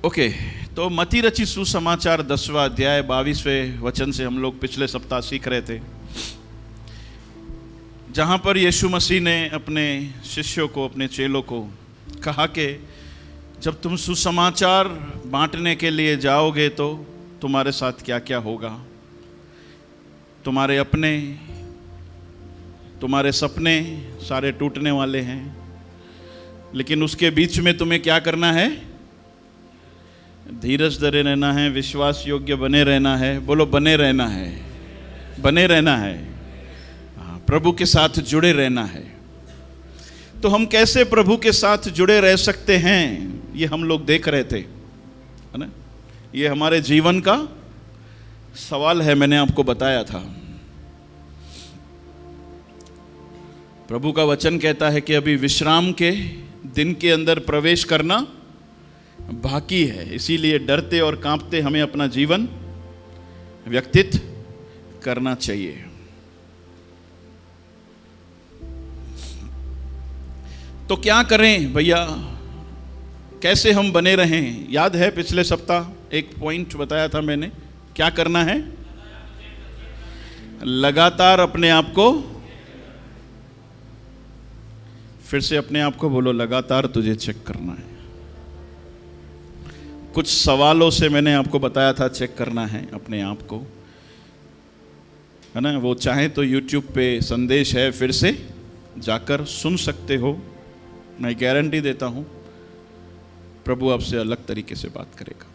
Okay, तो मती रची सुसमाचार 10वां अध्याय 22वें वचन से हम लोग पिछले सप्ताह सीख रहे थे, जहाँ पर यीशु मसीह ने अपने शिष्यों को, अपने चेलों को कहा कि जब तुम सुसमाचार बांटने के लिए जाओगे तो तुम्हारे साथ क्या क्या होगा। तुम्हारे सपने सारे टूटने वाले हैं, लेकिन उसके बीच में तुम्हें क्या करना है? धीरज धरे रहना है, विश्वास योग्य बने रहना है। बोलो, बने रहना है, बने रहना है, प्रभु के साथ जुड़े रहना है। तो हम कैसे प्रभु के साथ जुड़े रह सकते हैं, ये हम लोग देख रहे थे, है ना। ये हमारे जीवन का सवाल है, मैंने आपको बताया था। प्रभु का वचन कहता है कि अभी विश्राम के दिन के अंदर प्रवेश करना बाकी है, इसीलिए डरते और कांपते हमें अपना जीवन व्यतीत करना चाहिए। तो क्या करें भैया, कैसे हम बने रहें? याद है पिछले सप्ताह एक पॉइंट बताया था मैंने, क्या करना है? लगातार अपने आप को, फिर से अपने आप को बोलो, लगातार तुझे चेक करना है। कुछ सवालों से मैंने आपको बताया था चेक करना है अपने आप को, है ना। वो चाहे तो YouTube पे संदेश है, फिर से जाकर सुन सकते हो। मैं गारंटी देता हूं प्रभु आपसे अलग तरीके से बात करेगा।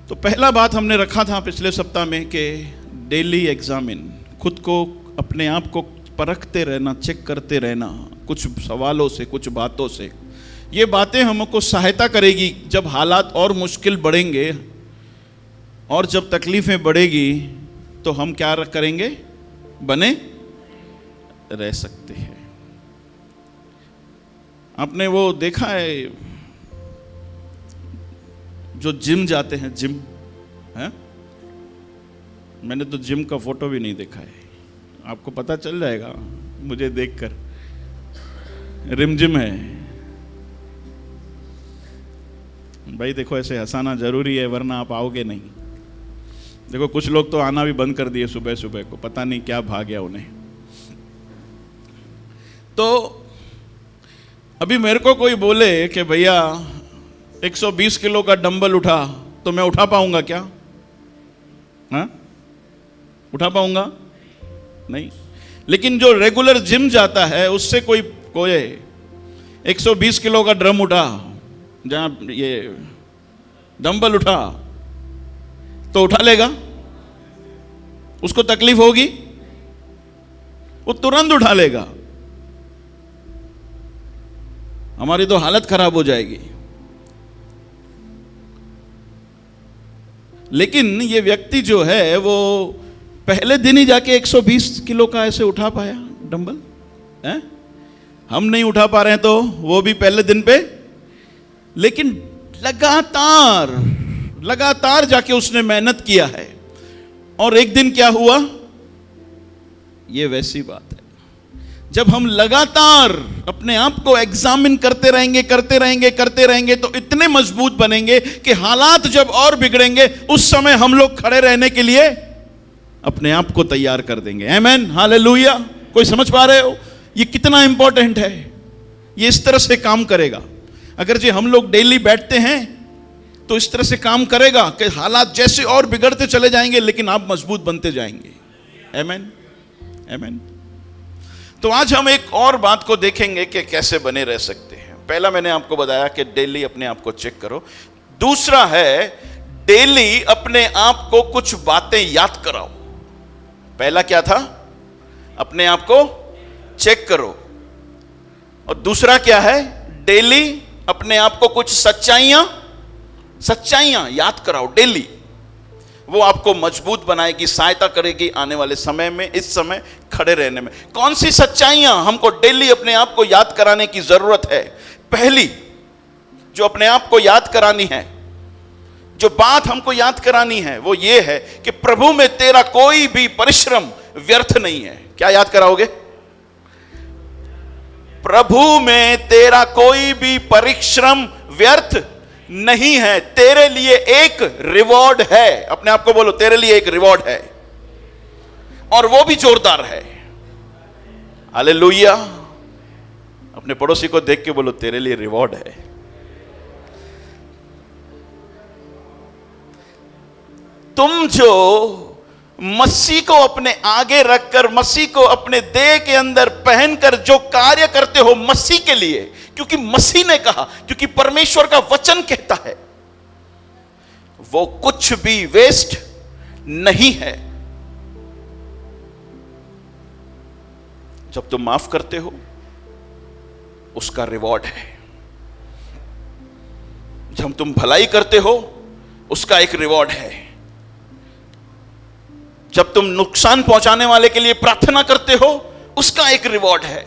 तो पहला बात हमने रखा था पिछले सप्ताह में कि डेली एग्जामिन, खुद को, अपने आप को परखते रहना, चेक करते रहना, कुछ सवालों से, कुछ बातों से। ये बातें हमको सहायता करेगी जब हालात और मुश्किल बढ़ेंगे और जब तकलीफें बढ़ेगी, तो हम क्या करेंगे? बने रह सकते हैं। आपने वो देखा है जो जिम जाते हैं, जिम है? मैंने तो जिम का फोटो भी नहीं देखा है, आपको पता चल जाएगा मुझे देखकर। रिमझिम है भाई, देखो ऐसे हंसाना जरूरी है वरना आप आओगे नहीं। देखो कुछ लोग तो आना भी बंद कर दिए सुबह सुबह को, पता नहीं क्या भाग गया उन्हें। तो अभी मेरे को कोई बोले कि भैया 120 किलो का डंबल उठा, तो मैं उठा पाऊंगा क्या? हाँ, उठा पाऊंगा? नहीं। लेकिन जो रेगुलर जिम जाता है उससे कोई 120 किलो का ड्रम उठा, जहां ये डंबल उठा, तो उठा लेगा? उसको तकलीफ होगी? वो तुरंत उठा लेगा। हमारी तो हालत खराब हो जाएगी। लेकिन ये व्यक्ति जो है वो पहले दिन ही जाके 120 किलो का ऐसे उठा पाया डंबल, है? हम नहीं उठा पा रहे हैं तो वो भी पहले दिन पे, लेकिन लगातार जाके उसने मेहनत किया है। और एक दिन क्या हुआ? ये वैसी बात है, जब हम लगातार अपने आप को एग्जामिन करते रहेंगे तो इतने मजबूत बनेंगे कि हालात जब और बिगड़ेंगे उस समय हम लोग खड़े रहने के लिए अपने आप को तैयार कर देंगे। आमेन, हालेलुया। कोई समझ पा रहे हो ये कितना इंपॉर्टेंट है? ये इस तरह से काम करेगा। अगर जो हम लोग डेली बैठते हैं तो इस तरह से काम करेगा कि हालात जैसे और बिगड़ते चले जाएंगे लेकिन आप मजबूत बनते जाएंगे। आमेन, आमेन। तो आज हम एक और बात को देखेंगे कि कैसे बने रह सकते हैं। पहला मैंने आपको बताया कि डेली अपने आप को चेक करो। दूसरा है डेली अपने आप को कुछ बातें याद कराओ। पहला क्या था? अपने आप को चेक करो। और दूसरा क्या है? डेली अपने आप को कुछ सच्चाइयां याद कराओ डेली। वो आपको मजबूत बनाएगी, सहायता करेगी आने वाले समय में, इस समय खड़े रहने में। कौन सी सच्चाइयां हमको डेली अपने आप को याद कराने की जरूरत है? पहली जो अपने आप को याद करानी है, जो बात हमको याद करानी है, वो ये है कि प्रभु में तेरा कोई भी परिश्रम व्यर्थ नहीं है। क्या याद कराओगे? प्रभु में तेरा कोई भी परिश्रम व्यर्थ नहीं है, तेरे लिए एक रिवॉर्ड है। अपने आप को बोलो, तेरे लिए एक रिवॉर्ड है, और वो भी जोरदार है। हालेलुया। अपने पड़ोसी को देख के बोलो, तेरे लिए रिवॉर्ड है। तुम जो मसीह को अपने आगे रखकर, मसीह को अपने देह के अंदर पहनकर जो कार्य करते हो मसीह के लिए, क्योंकि मसीह ने कहा, क्योंकि परमेश्वर का वचन कहता है, वो कुछ भी वेस्ट नहीं है। जब तुम माफ करते हो, उसका रिवॉर्ड है। जब तुम भलाई करते हो, उसका एक रिवॉर्ड है। जब तुम नुकसान पहुंचाने वाले के लिए प्रार्थना करते हो, उसका एक रिवॉर्ड है।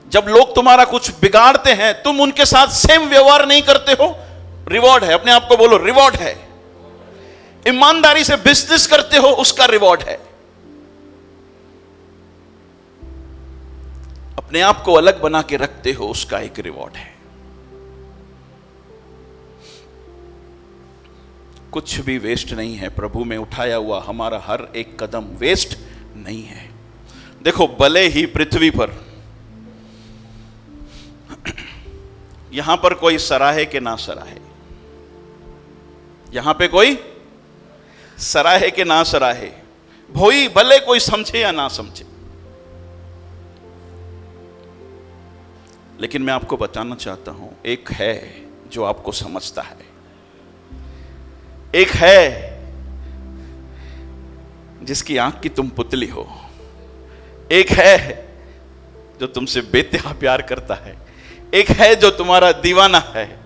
जब लोग तुम्हारा कुछ बिगाड़ते हैं, तुम उनके साथ सेम व्यवहार नहीं करते हो, रिवॉर्ड है। अपने आप को बोलो, रिवॉर्ड है। ईमानदारी से बिजनेस करते हो, उसका रिवॉर्ड है। अपने आप को अलग बना के रखते हो, उसका एक रिवॉर्ड है। कुछ भी वेस्ट नहीं है। प्रभु में उठाया हुआ हमारा हर एक कदम वेस्ट नहीं है। देखो, भले ही पृथ्वी पर यहां पर कोई सराहे के ना सराहे, यहां पे कोई सराहे के ना सराहे, भोई भले कोई समझे या ना समझे, लेकिन मैं आपको बताना चाहता हूं, एक है जो आपको समझता है। एक है जिसकी आंख की तुम पुतली हो। एक है जो तुमसे बेतहा प्यार करता है। एक है जो तुम्हारा दीवाना है।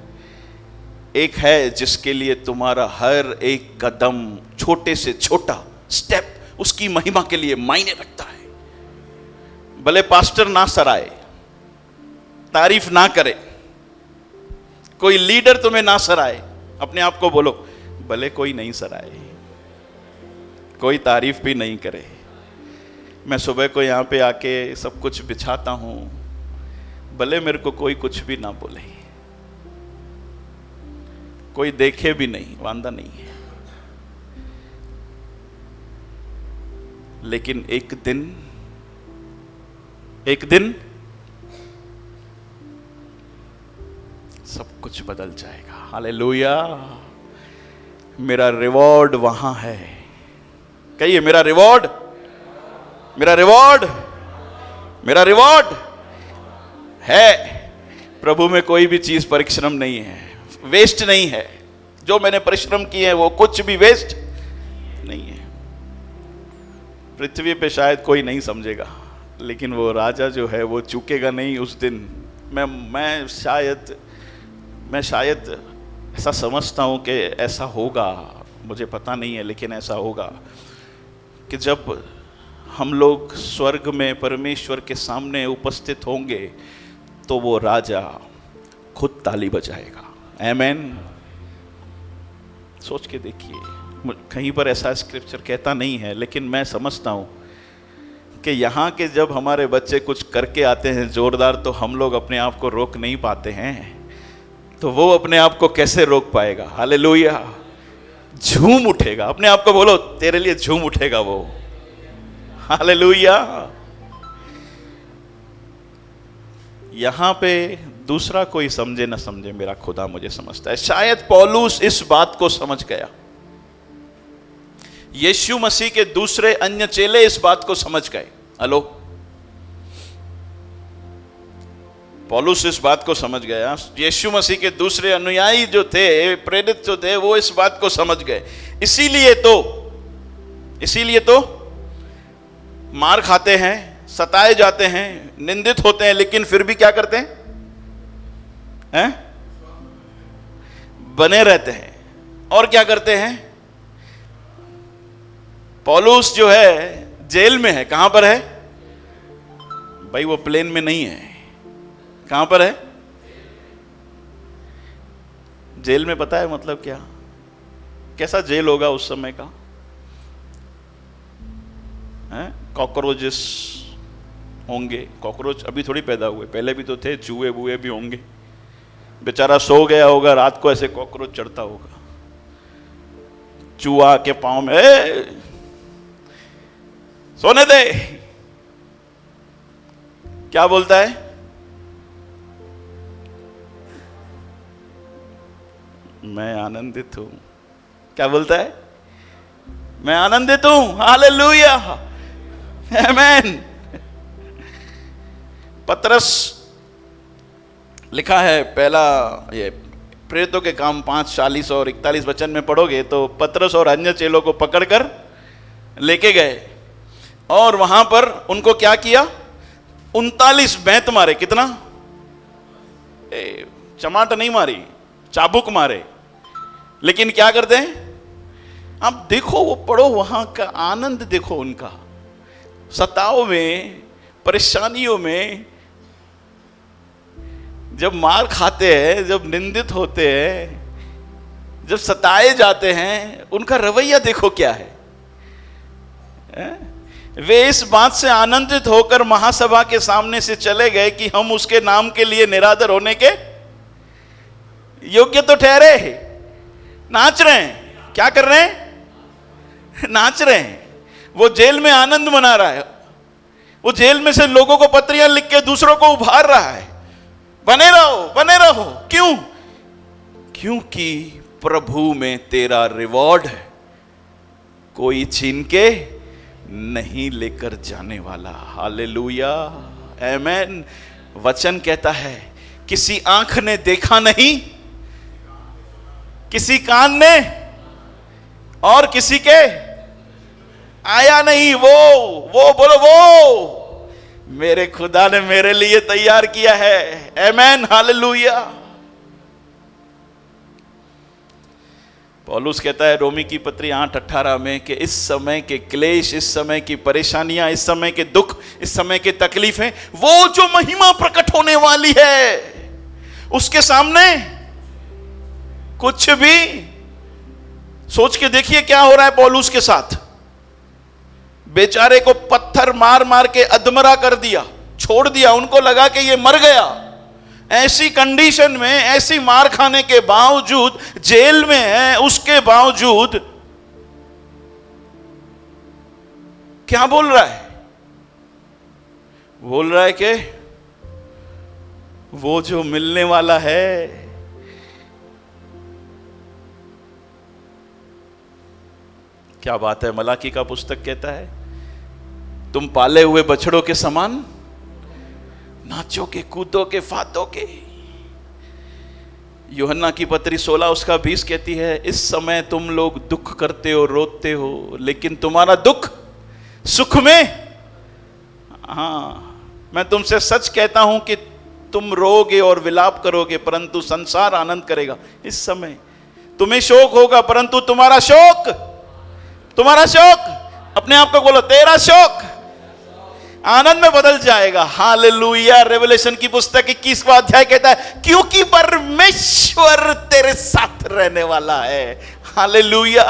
एक है जिसके लिए तुम्हारा हर एक कदम, छोटे से छोटा स्टेप, उसकी महिमा के लिए मायने रखता है। भले पास्टर ना सराहे, तारीफ ना करे, कोई लीडर तुम्हें ना सराहे, अपने आप को बोलो, भले कोई नहीं सराहे, कोई तारीफ भी नहीं करे, मैं सुबह को यहां पे आके सब कुछ बिछाता हूं, भले मेरे को कोई कुछ भी ना बोले, कोई देखे भी नहीं, वांदा नहीं है, लेकिन एक दिन सब कुछ बदल जाएगा। हालेलुया। मेरा रिवॉर्ड वहां है। कहिए, मेरा रिवॉर्ड, मेरा रिवॉर्ड, मेरा रिवॉर्ड है। प्रभु में कोई भी चीज परिश्रम नहीं है, वेस्ट नहीं है। जो मैंने परिश्रम किए हैं वो कुछ भी वेस्ट नहीं है। पृथ्वी पे शायद कोई नहीं समझेगा, लेकिन वो राजा जो है वो चूकेगा नहीं उस दिन। मैं शायद ऐसा समझता हूं कि ऐसा होगा, मुझे पता नहीं है, लेकिन ऐसा होगा कि जब हम लोग स्वर्ग में परमेश्वर के सामने उपस्थित होंगे, तो वो राजा खुद ताली बजाएगा। आमेन। सोच के देखिए, कहीं पर ऐसा स्क्रिप्चर कहता नहीं है, लेकिन मैं समझता हूं कि यहाँ के जब हमारे बच्चे कुछ करके आते हैं जोरदार, तो हम लोग अपने आप को रोक नहीं पाते हैं, तो वो अपने आप को कैसे रोक पाएगा। हालेलुया। झूम उठेगा। अपने आप को बोलो, तेरे लिए झूम उठेगा वो। हालेलुया। यहां पे दूसरा कोई समझे ना समझे, मेरा खुदा मुझे समझता है। शायद पौलुस इस बात को समझ गया, यीशु मसीह के दूसरे अन्य चेले इस बात को समझ गए। हेलो, पौलुस इस बात को समझ गया। यीशु मसीह के दूसरे अनुयायी जो थे, प्रेरित जो थे, वो इस बात को समझ गए। इसीलिए तो मार खाते हैं, सताए जाते हैं, निंदित होते हैं, लेकिन फिर भी क्या करते हैं? बने रहते हैं। और क्या करते हैं? पौलुस जो है जेल में है। कहां पर है भाई? वो प्लेन में नहीं है। कहां पर है? जेल में। पता है मतलब क्या? कैसा जेल होगा उस समय का? कॉकरोचेस होंगे। कॉकरोच अभी थोड़ी पैदा हुए, पहले भी तो थे। चूहे बुए भी होंगे। बेचारा सो गया होगा, रात को ऐसे कॉकरोच चढ़ता होगा, चूहा के पांव में, सोने दे। क्या बोलता है? मैं आनंदित हूं। क्या बोलता है? मैं आनंदित हूं। हालेलुया, आमेन। पतरस लिखा है, पहला ये प्रेरितों के काम 5:40 और 41 वचन में पढ़ोगे तो पतरस और अन्य चेलों को पकड़कर लेके गए और वहां पर उनको क्या किया? 39 बैंत मारे। कितना? चमाट नहीं मारी, चाबुक मारे। लेकिन क्या करते हैं? आप देखो, वो पढ़ो, वहां का आनंद देखो उनका। सताओं में, परेशानियों में, जब मार खाते हैं, जब निंदित होते हैं, जब सताए जाते हैं, उनका रवैया देखो क्या है। वे इस बात से आनंदित होकर महासभा के सामने से चले गए कि हम उसके नाम के लिए निरादर होने के योग्य तो ठहरे। नाच रहे हैं। क्या कर रहे हैं? नाच रहे हैं। वो जेल में आनंद मना रहा है, वो जेल में से लोगों को पत्रियां लिख के दूसरों को उभार रहा है, बने रहो, बने रहो। क्यों? क्योंकि प्रभु में तेरा रिवॉर्ड कोई छीन के नहीं लेकर जाने वाला। हालेलुया, आमेन। वचन कहता है, किसी आंख ने देखा नहीं, किसी कान ने, और किसी के आया नहीं, वो बोलो, वो मेरे खुदा ने मेरे लिए तैयार किया है। आमेन, हालेलुया। पौलुस कहता है रोमी की पत्री 8:18 में कि इस समय के क्लेश, इस समय की परेशानियां, इस समय के दुख, इस समय के तकलीफें, वो जो महिमा प्रकट होने वाली है उसके सामने कुछ भी। सोच के देखिए क्या हो रहा है पौलुस के साथ। बेचारे को पत्थर मार मार के अधमरा कर दिया, छोड़ दिया। उनको लगा कि ये मर गया। ऐसी कंडीशन में, ऐसी मार खाने के बावजूद, जेल में है, उसके बावजूद क्या बोल रहा है? बोल रहा है कि वो जो मिलने वाला है, क्या बात है। मलाकी का पुस्तक कहता है, तुम पाले हुए बछड़ों के समान नाचोगे, कूदोगे, फातोगे। यूहन्ना की पत्री 16 उसका 20 कहती है, इस समय तुम लोग दुख करते हो, रोते हो, लेकिन तुम्हारा दुख सुख में। हाँ, मैं तुमसे सच कहता हूं कि तुम रोगे और विलाप करोगे, परंतु संसार आनंद करेगा। इस समय तुम्हें शोक होगा, परंतु तुम्हारा शोक, अपने आप को बोलो, तेरा शोक आनंद में बदल जाएगा। हालेलुया। रेवलेशन की पुस्तक 21वां अध्याय कहता है, क्योंकि परमेश्वर तेरे साथ रहने वाला है। हालेलुया।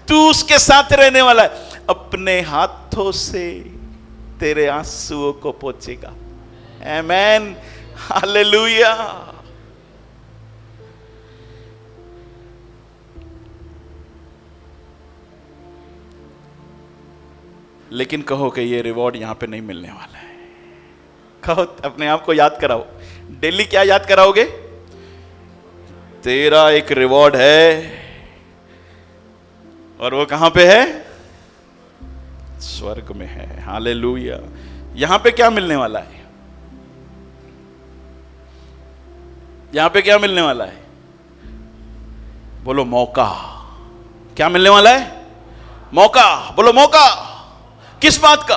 तू उसके साथ रहने वाला है, अपने हाथों से तेरे आंसुओं को पोंछेगा। आमेन, हालेलुया। लेकिन कहो कि ये रिवॉर्ड यहां पे नहीं मिलने वाला है। कहो, अपने आप को याद कराओ। डेली क्या याद कराओगे? तेरा एक रिवॉर्ड है, और वो कहां पे है? स्वर्ग में है। हालेलुया। यहां पे क्या मिलने वाला है? यहां पे क्या मिलने वाला है? बोलो मौका। क्या मिलने वाला है? मौका। बोलो मौका। किस बात का?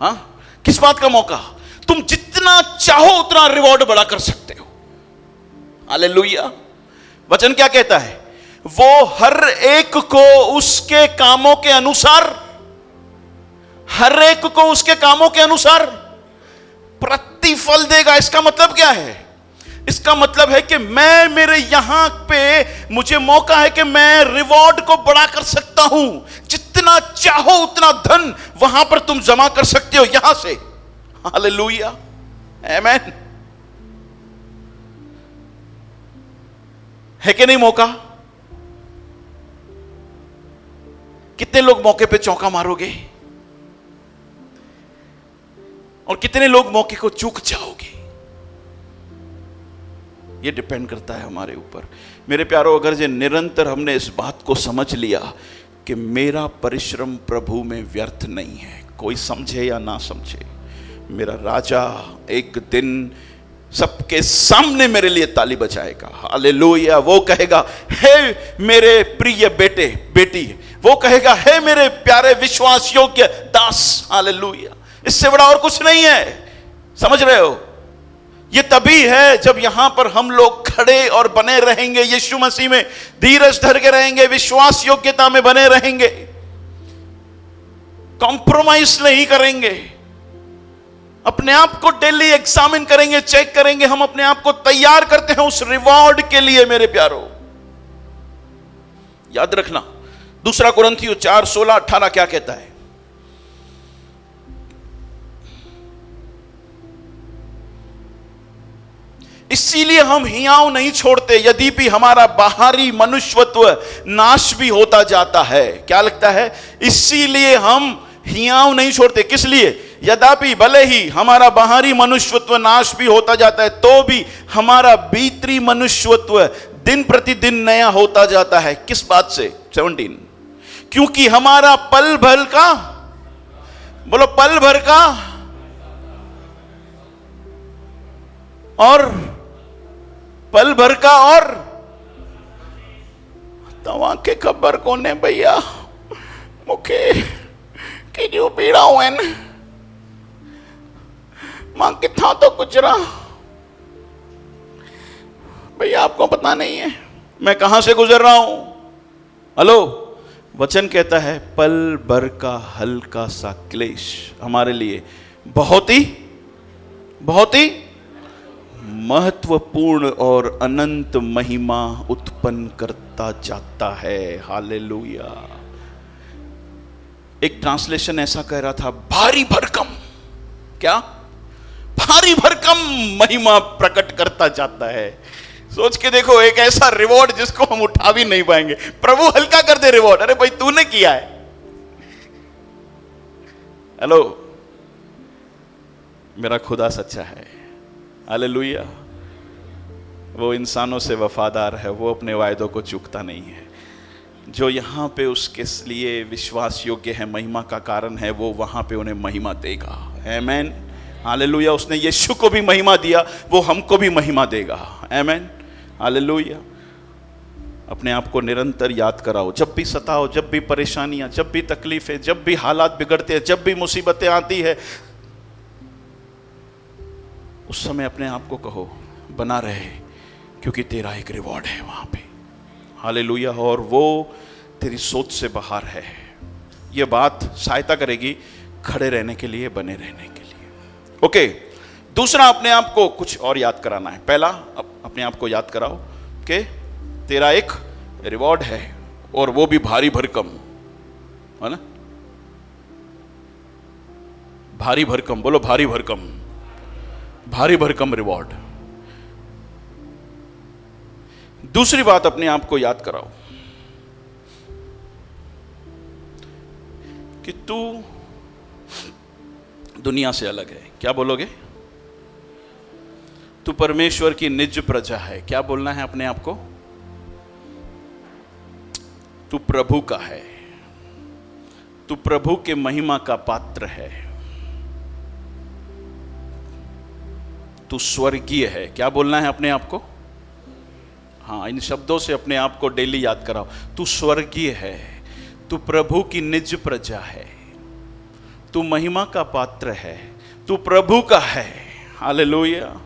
हाँ, किस बात का मौका? तुम जितना चाहो उतना रिवॉर्ड बड़ा कर सकते हो। हालेलुया। वचन क्या कहता है? वो हर एक को उसके कामों के अनुसार, हर एक को उसके कामों के अनुसार प्रतिफल देगा। इसका मतलब क्या है? इसका मतलब है कि मैं, मेरे यहां पे मुझे मौका है कि मैं रिवॉर्ड को बड़ा कर सकता हूं। जितना चाहो उतना धन वहां पर तुम जमा कर सकते हो यहां से। हालेलुया, आमेन। है कि नहीं मौका? कितने लोग मौके पे चौका मारोगे और कितने लोग मौके को चूक जाओगे? ये डिपेंड करता है हमारे ऊपर। मेरे प्यारो, अगर ये निरंतर हमने इस बात को समझ लिया कि मेरा परिश्रम प्रभु में व्यर्थ नहीं है, कोई समझे या ना समझे, मेरा राजा एक दिन सबके सामने मेरे लिए ताली बजाएगा। हालेलुया। वो कहेगा, हे मेरे प्रिय बेटे बेटी, वो कहेगा, हे मेरे प्यारे विश्वास योग्य दास। हालेलुया। इससे बड़ा और कुछ नहीं है। समझ रहे हो? ये तभी है जब यहां पर हम लोग खड़े और बने रहेंगे, यीशु मसीह में धीरज धर के रहेंगे, विश्वास योग्यता में बने रहेंगे, कॉम्प्रोमाइज नहीं करेंगे, अपने आप को डेली एग्जामिन करेंगे, चेक करेंगे, हम अपने आप को तैयार करते हैं उस रिवॉर्ड के लिए। मेरे प्यारो, याद रखना, दूसरा कुरिन्थियों 4:16-18 क्या कहता है? इसीलिए हम हियाव नहीं छोड़ते, यदि भी हमारा बाहरी मनुष्यत्व नाश भी होता जाता है। क्या लगता है? इसीलिए हम हियाव नहीं छोड़ते। किस लिए? यद्यपि भले ही हमारा बाहरी मनुष्यत्व नाश भी होता जाता है, तो भी हमारा भीतरी मनुष्यत्व दिन प्रतिदिन नया होता जाता है। किस बात से? 17, क्योंकि हमारा पल भर का, बोलो पल भर का, और पल भर का, और तवा के खबर कोने भैया मुखे कि जो पीड़ा हुए न मां किथा तो गुजरा। भैया आपको पता नहीं है मैं कहां से गुजर रहा हूं। हेलो, वचन कहता है पल भर का हल्का सा क्लेश हमारे लिए बहुत ही महत्वपूर्ण और अनंत महिमा उत्पन्न करता जाता है। हालेलुया। एक ट्रांसलेशन ऐसा कह रहा था, भारी भरकम, क्या? भारी भरकम महिमा प्रकट करता जाता है। सोच के देखो, एक ऐसा रिवॉर्ड जिसको हम उठा भी नहीं पाएंगे, प्रभु हल्का कर दे रिवॉर्ड। अरे भाई तूने किया है। हेलो, मेरा खुदा सच्चा है। हालेलुया। वो इंसानों से वफादार है, वो अपने वायदों को चूकता नहीं है। जो यहाँ पे उसके लिए विश्वास योग्य है, महिमा का कारण है, वो वहाँ पे उन्हें महिमा देगा। आमेन। हालेलुया। उसने यीशु को भी महिमा दिया, वो हमको भी महिमा देगा। आमेन। हालेलुया। अपने आप को निरंतर याद कराओ, जब भी सताओ, जब भी परेशानियां, जब भी तकलीफें, जब भी हालात बिगड़ते हैं, जब भी मुसीबतें आती है, उस समय अपने आप को कहो बना रहे, क्योंकि तेरा एक रिवॉर्ड है वहां पे। हालेलुया। और वो तेरी सोच से बाहर है। ये बात सहायता करेगी खड़े रहने के लिए, बने रहने के लिए। ओके, दूसरा, अपने आप को कुछ और याद कराना है। पहला, अपने आप को याद कराओ कि तेरा एक रिवॉर्ड है, और वो भी भारी भरकम, है ना? भारी भरकम, बोलो भारी भरकम, भारी भरकम रिवॉर्ड। दूसरी बात, अपने आप को याद कराओ कि तू दुनिया से अलग है। क्या बोलोगे? तू परमेश्वर की निज प्रजा है। क्या बोलना है अपने आप को? तू प्रभु का है, तू प्रभु के महिमा का पात्र है, तू स्वर्गीय है। क्या बोलना है अपने आप को? हाँ, इन शब्दों से अपने आप को डेली याद कराओ। तू स्वर्गीय है, तू प्रभु की निज प्रजा है, तू महिमा का पात्र है, तू प्रभु का है। हालेलुया।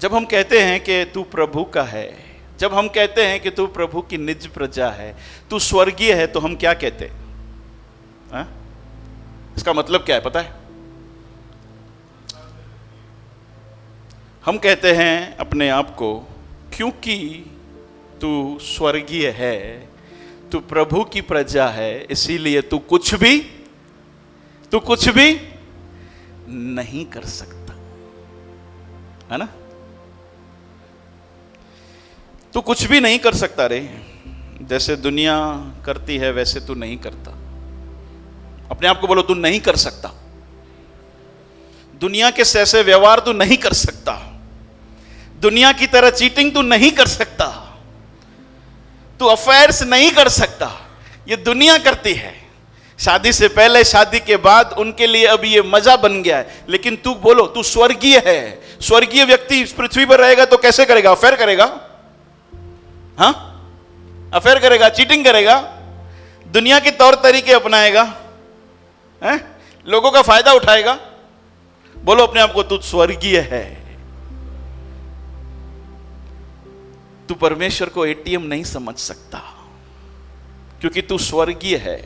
जब हम कहते हैं कि तू प्रभु का है, जब हम कहते हैं कि तू प्रभु की निज प्रजा है, तू स्वर्गीय है, तो हम क्या कहते हैं? इसका मतलब क्या है पता है? हम कहते हैं अपने आप को, क्योंकि तू स्वर्गीय है, तू प्रभु की प्रजा है, इसीलिए तू कुछ भी नहीं कर सकता। है ना? तू कुछ भी नहीं कर सकता रे, जैसे दुनिया करती है वैसे तू नहीं करता। अपने आप को बोलो, तू नहीं कर सकता। दुनिया के जैसे व्यवहार तू नहीं कर सकता। दुनिया की तरह चीटिंग तू नहीं कर सकता। तू अफेयर्स नहीं कर सकता। ये दुनिया करती है। शादी से पहले, शादी के बाद उनके लिए अभी ये मजा बन गया है। लेकिन तू बोलो, तू स्वर्गीय है। स्वर्गीय व्यक्ति इस पृथ्वी पर रहेगा तो कैसे करेगा? अफेयर करेगा? हाँ, अफेयर करेगा, चीटिंग करेगा, दुनिया के तौर तरीके अपनाएगा, हैं? लोगों का फायदा उठाएगा। बोलो अपने आप को, तू स्वर्गीय है। तू परमेश्वर को एटीएम नहीं समझ सकता, क्योंकि तू स्वर्गीय है।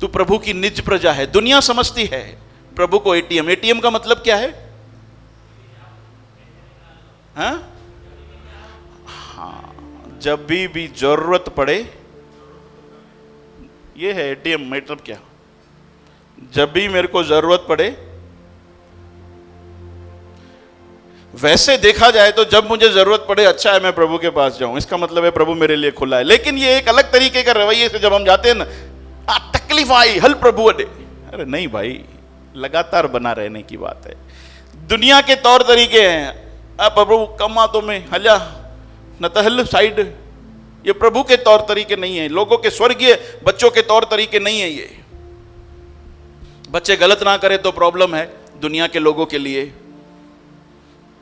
तू प्रभु की निज प्रजा है। दुनिया समझती है प्रभु को एटीएम। एटीएम का मतलब क्या है? हाँ, जब भी जरूरत पड़े, ये है एटीएम। मतलब क्या? जब भी मेरे को जरूरत पड़े। वैसे देखा जाए तो जब मुझे जरूरत पड़े, अच्छा है मैं प्रभु के पास जाऊं, इसका मतलब है प्रभु मेरे लिए खुला है। लेकिन ये एक अलग तरीके का रवैये से जब हम जाते हैं ना, तकलीफ आई, हल प्रभु अडे। अरे नहीं भाई, लगातार बना रहने की बात है। दुनिया के तौर तरीके हैं। प्रभु कमा तो में हल्या न तो हल साइड। ये प्रभु के तौर तरीके नहीं है। लोगों के, स्वर्गीय बच्चों के तौर तरीके नहीं है ये। बच्चे गलत ना करें तो प्रॉब्लम है। दुनिया के लोगों के लिए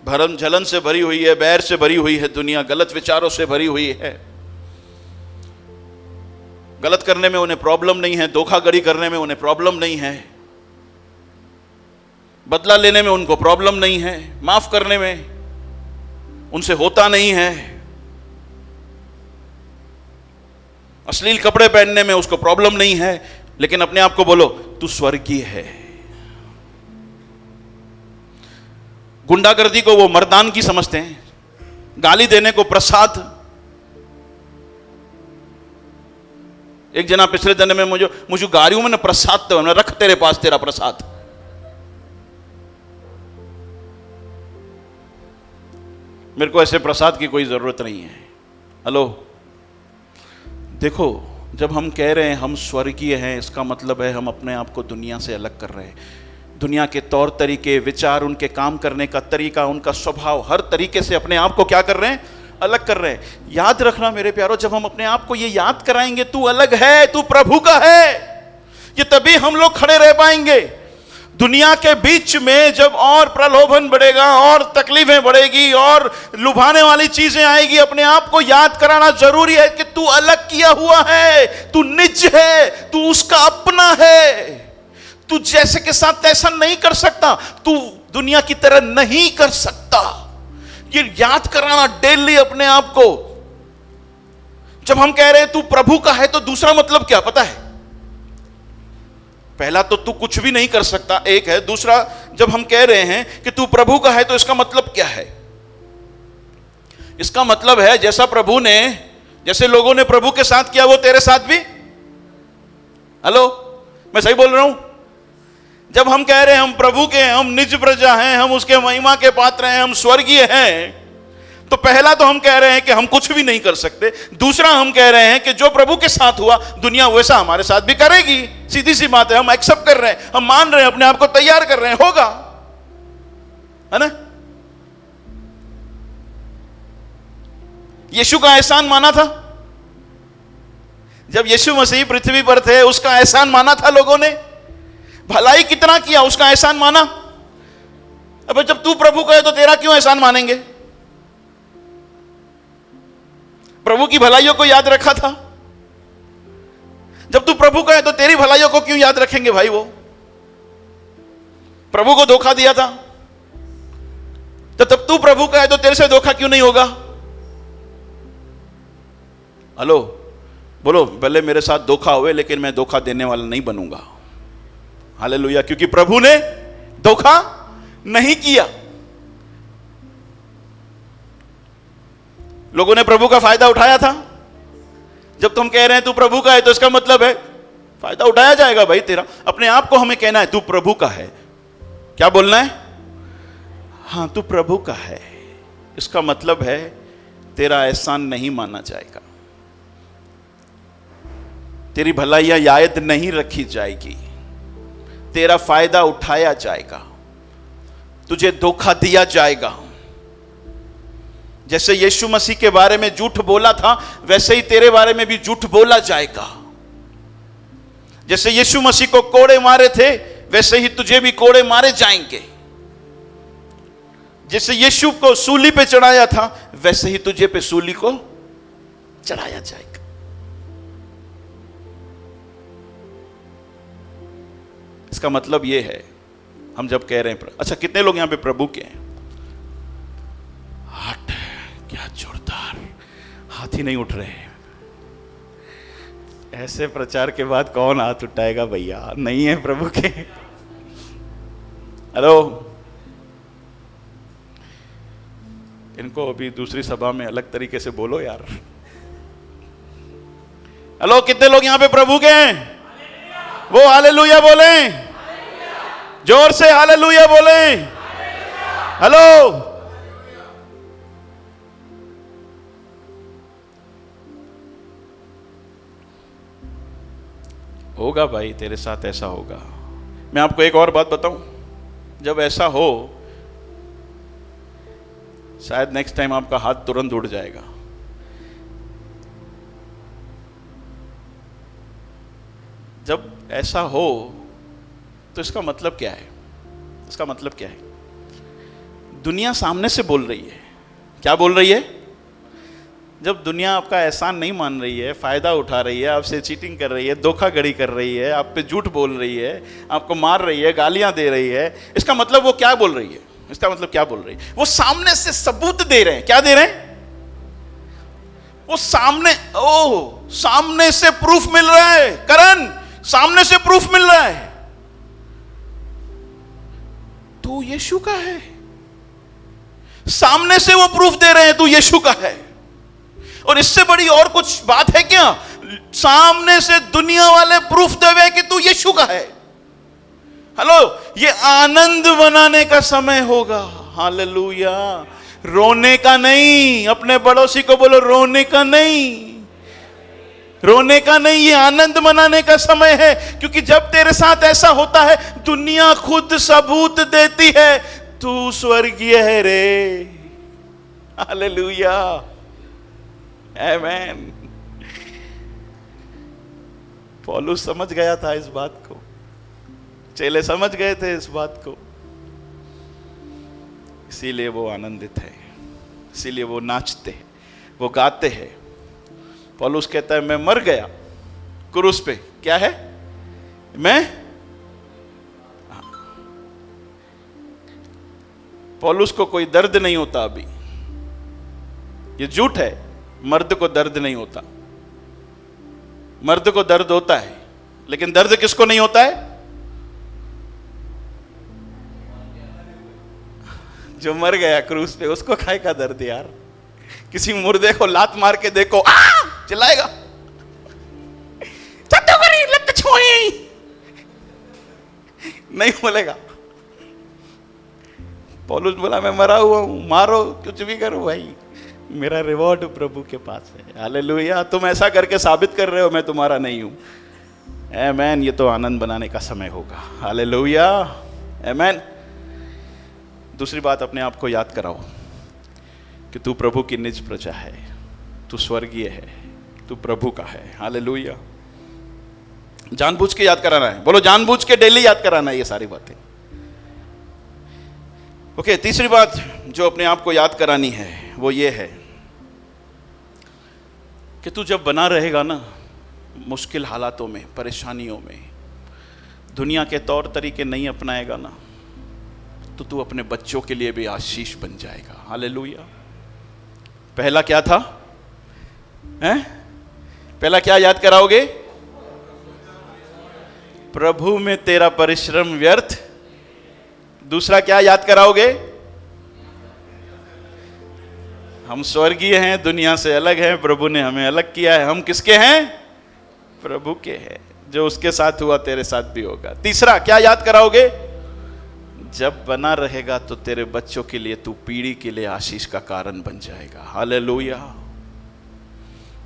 भरम जलन से भरी हुई है, बैर से भरी हुई है दुनिया, गलत विचारों से भरी हुई है। गलत करने में उन्हें प्रॉब्लम नहीं है, धोखाधड़ी करने में उन्हें प्रॉब्लम नहीं है, बदला लेने में उनको प्रॉब्लम नहीं है, माफ करने में उनसे होता नहीं है, अश्लील कपड़े पहनने में उसको प्रॉब्लम नहीं है। लेकिन अपने आप को बोलो, तू स्वर्गीय है। गुंडागर्दी को वो मर्दान की समझते हैं, गाली देने को प्रसाद। एक जना पिछले दिन में मुझे गाड़ियों में प्रसाद तो हमने रख तेरे पास तेरा प्रसाद। मेरे को ऐसे प्रसाद की कोई जरूरत नहीं है। हेलो, देखो, जब हम कह रहे हैं हम स्वर्गीय हैं, इसका मतलब है हम अपने आप को दुनिया से अलग कर रहे हैं। दुनिया के तौर तरीके, विचार, उनके काम करने का तरीका, उनका स्वभाव, हर तरीके से अपने आप को क्या कर रहे हैं? अलग कर रहे हैं। याद रखना मेरे प्यारो, जब हम अपने आप को ये याद कराएंगे तू अलग है, तू प्रभु का है, ये तभी हम लोग खड़े रह पाएंगे। दुनिया के बीच में जब और प्रलोभन बढ़ेगा और तकलीफें बढ़ेगी और लुभाने वाली चीजें आएगी, अपने आप को याद कराना जरूरी है कि तू अलग किया हुआ है, तू निज है, तू उसका अपना है। तू जैसे के साथ ऐसा नहीं कर सकता, तू दुनिया की तरह नहीं कर सकता। ये याद कराना डेली अपने आप को। जब हम कह रहे हैं तू प्रभु का है, तो दूसरा मतलब क्या पता है? पहला तो तू कुछ भी नहीं कर सकता, एक है। दूसरा, जब हम कह रहे हैं कि तू प्रभु का है, तो इसका मतलब क्या है? इसका मतलब है जैसा प्रभु ने, जैसे लोगों ने प्रभु के साथ किया, वो तेरे साथ भी। हेलो, मैं सही बोल रहा हूं? जब हम कह रहे हैं हम प्रभु के हैं, हम निज प्रजा हैं, हम उसके महिमा के पात्र हैं, हम स्वर्गीय हैं, तो पहला तो हम कह रहे हैं कि हम कुछ भी नहीं कर सकते। दूसरा, हम कह रहे हैं कि जो प्रभु के साथ हुआ, दुनिया वैसा हमारे साथ भी करेगी। सीधी सी बात है, हम एक्सेप्ट कर रहे हैं, हम मान रहे हैं, अपने आप को तैयार कर रहे हैं, होगा, है ना? यीशु का एहसान माना था। जब यीशु मसीह पृथ्वी पर थे, उसका एहसान माना था लोगों ने। भलाई कितना किया, उसका एहसान माना। अब जब तू प्रभु का है तो तेरा क्यों एहसान मानेंगे? प्रभु की भलाइयों को याद रखा था। जब तू प्रभु का है तो तेरी भलाइयों को क्यों याद रखेंगे भाई? वो प्रभु को धोखा दिया था, तो तब तू प्रभु का है तो तेरे से धोखा क्यों नहीं होगा? हेलो, बोलो, भले मेरे साथ धोखा हुए, लेकिन मैं धोखा देने वाला नहीं बनूंगा। हालेलुया, क्योंकि प्रभु ने धोखा नहीं किया। लोगों ने प्रभु का फायदा उठाया था। जब तुम कह रहे हैं तू प्रभु का है, तो इसका मतलब है फायदा उठाया जाएगा भाई तेरा। अपने आप को हमें कहना है तू प्रभु का है। क्या बोलना है? हाँ तू प्रभु का है, इसका मतलब है तेरा एहसान नहीं माना जाएगा, तेरी भलाइयां याद नहीं रखी जाएगी, तेरा फायदा उठाया जाएगा, तुझे धोखा दिया जाएगा। जैसे यीशु मसीह के बारे में झूठ बोला था, वैसे ही तेरे बारे में भी झूठ बोला जाएगा। जैसे यीशु मसीह को कोड़े मारे थे, वैसे ही तुझे भी कोड़े मारे जाएंगे। जैसे यीशु को सूली पे चढ़ाया था, वैसे ही तुझे पे सूली को चढ़ाया जाएगा। इसका मतलब यह है, हम जब कह रहे हैं, अच्छा कितने लोग यहां पे प्रभु के हैं? हट, क्या जोरदार, हाथ ही नहीं उठ रहे। ऐसे प्रचार के बाद कौन हाथ उठाएगा भैया? नहीं है प्रभु के। हेलो, इनको अभी दूसरी सभा में अलग तरीके से बोलो यार। हेलो, कितने लोग यहां पे प्रभु के हैं? वो हालेलुया बोले, जोर से हालेलुया बोले। हेलो, होगा भाई, तेरे साथ ऐसा होगा। मैं आपको एक और बात बताऊं, जब ऐसा हो शायद नेक्स्ट टाइम आपका हाथ तुरंत उड़ जाएगा। जब ऐसा हो तो इसका मतलब क्या है? इसका मतलब क्या है? दुनिया सामने से बोल रही है। क्या बोल रही है? जब दुनिया आपका एहसान नहीं मान रही है, फायदा उठा रही है, आपसे चीटिंग कर रही है, धोखाधड़ी कर रही है, आप पे झूठ बोल रही है, आपको मार रही है, गालियां दे रही है, इसका मतलब वो क्या बोल रही है? इसका मतलब क्या बोल रही है? वो सामने से सबूत दे रहे हैं। क्या दे रहे हैं? वो सामने, सामने से प्रूफ मिल रहा है। करण, सामने से प्रूफ मिल रहा है, तू यीशु का है। सामने से वो प्रूफ दे रहे हैं तू यीशु का है। और इससे बड़ी और कुछ बात है क्या? सामने से दुनिया वाले प्रूफ देवे कि तू यीशु का है। हेलो, ये आनंद मनाने का समय होगा। हालेलुया, रोने का नहीं। अपने पड़ोसी को बोलो, रोने का नहीं, रोने का नहीं, ये आनंद मनाने का समय है। क्योंकि जब तेरे साथ ऐसा होता है, दुनिया खुद सबूत देती है तू स्वर्गीय है रे। हालेलुया, आमेन। पौलुस समझ गया था इस बात को, चेले समझ गए थे इस बात को, इसीलिए वो आनंदित है, इसीलिए वो नाचते हैं, वो गाते हैं। पौलुस कहता है, मैं मर गया क्रूस पे। क्या है? मैं, पौलुस को कोई दर्द नहीं होता अभी। ये झूठ है, मर्द को दर्द नहीं होता। मर्द को दर्द होता है, लेकिन दर्द किसको नहीं होता है? जो मर गया क्रूस पे, उसको खाए का दर्द यार। किसी मुर्दे को लात मार के देखो, चिल्लाएगा, नहीं बोलेगा। पौलुस बोला, मैं मरा हुआ हूं, मारो कुछ भी करो भाई, मेरा रिवॉर्ड प्रभु के पास है। हालेलुया, तुम ऐसा करके साबित कर रहे हो मैं तुम्हारा नहीं हूं। आमेन, ये तो आनंद बनाने का समय होगा। हालेलुया, आमेन। दूसरी बात, अपने आप को याद कराओ कि तू प्रभु की निज प्रजा है, तू स्वर्गीय है, तू प्रभु का है। हालेलुया, जानबूझ के याद कराना है। बोलो, जानबूझ के डेली याद कराना है ये सारी बातें। ओके, तीसरी बात जो अपने आप को याद करानी है वो ये है कि तू जब बना रहेगा ना मुश्किल हालातों में, परेशानियों में, दुनिया के तौर तरीके नहीं अपनाएगा ना, तो तू अपने बच्चों के लिए भी आशीष बन जाएगा। हालेलुया। पहला क्या था? पहला क्या याद कराओगे? प्रभु में तेरा परिश्रम व्यर्थ। दूसरा क्या याद कराओगे? हम स्वर्गीय हैं, दुनिया से अलग हैं, प्रभु ने हमें अलग किया है। हम किसके हैं? प्रभु के हैं। जो उसके साथ हुआ तेरे साथ भी होगा। तीसरा क्या याद कराओगे? जब बना रहेगा तो तेरे बच्चों के लिए तू पीढ़ी के लिए आशीष का कारण बन जाएगा। हालेलुया।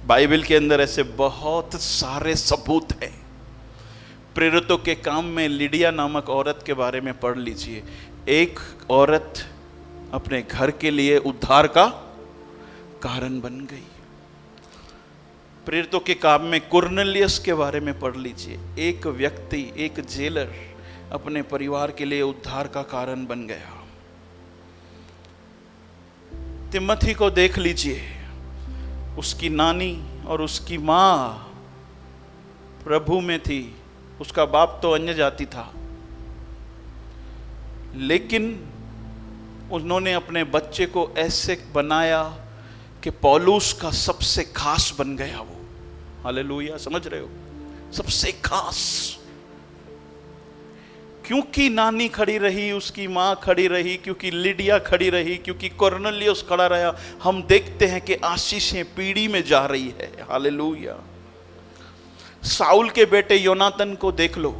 बाइबल के अंदर ऐसे बहुत सारे सबूत हैं। प्रेरितों के काम में लिडिया नामक औरत के बारे में पढ़ लीजिए। एक औरत अपने घर के लिए उद्धार का कारण बन गई। प्रेरितों के काम में कुरनेलियस के बारे में पढ़ लीजिए। एक व्यक्ति, एक जेलर अपने परिवार के लिए उद्धार का कारण बन गया। तिमोथी को देख लीजिए, उसकी नानी और उसकी मां प्रभु में थी, उसका बाप तो अन्य जाति था, लेकिन उन्होंने अपने बच्चे को ऐसे बनाया कि पौलुस का सबसे खास बन गया वो। हालेलुया, समझ रहे हो? सबसे खास। क्योंकि नानी खड़ी रही, उसकी मां खड़ी रही, क्योंकि लिडिया खड़ी रही, क्योंकि कुरनेलियस खड़ा रहा, हम देखते हैं कि आशीषें पीढ़ी में जा रही है। हालेलुया। साउल के बेटे योनातन को देख लो।